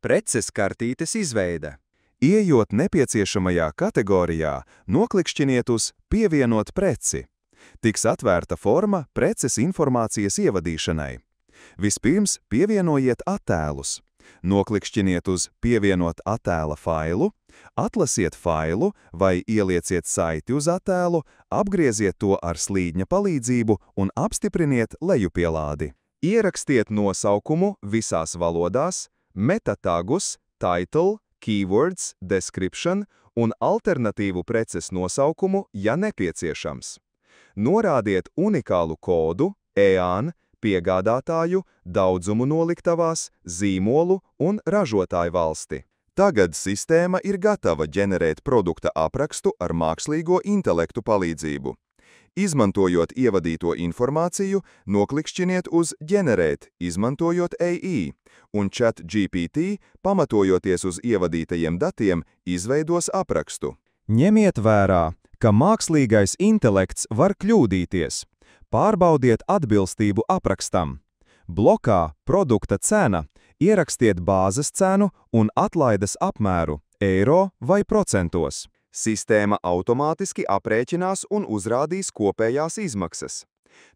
Preces kartītes izveide. Ieejot nepieciešamajā kategorijā, noklikšķiniet uz Pievienot preci. Tiks atvērta forma preces informācijas ievadīšanai. Vispirms pievienojiet attēlus. Noklikšķiniet uz Pievienot attēla failu, atlasiet failu vai ielieciet saiti uz attēlu, apgrieziet to ar slīdņa palīdzību un apstipriniet lejupielādi. Ierakstiet nosaukumu visās valodās, metatagus, title, keywords, description un alternatīvu preces nosaukumu, ja nepieciešams. Norādiet unikālu kodu, EAN, piegādātāju, daudzumu noliktavās, zīmolu un ražotāju valsti. Tagad sistēma ir gatava ģenerēt produkta aprakstu ar mākslīgo intelektu palīdzību. Izmantojot ievadīto informāciju, noklikšķiniet uz Ģenerēt, izmantojot AI, un ChatGPT, pamatojoties uz ievadītajiem datiem, izveidos aprakstu. Ņemiet vērā, ka mākslīgais intelekts var kļūdīties. Pārbaudiet atbilstību aprakstam. Blokā Produkta cena ierakstiet bāzes cenu un atlaides apmēru eiro vai procentos. Sistēma automātiski aprēķinās un uzrādīs kopējās izmaksas.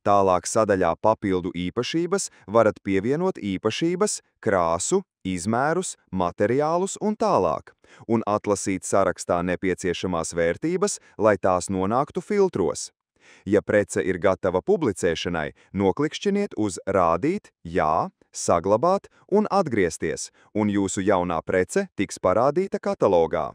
Tālāk sadaļā Papildu īpašības varat pievienot īpašības, krāsu, izmērus, materiālus un tālāk, un atlasīt sarakstā nepieciešamās vērtības, lai tās nonāktu filtros. Ja prece ir gatava publicēšanai, noklikšķiniet uz Rādīt, jā, saglabāt un atgriezties, un jūsu jaunā prece tiks parādīta katalogā.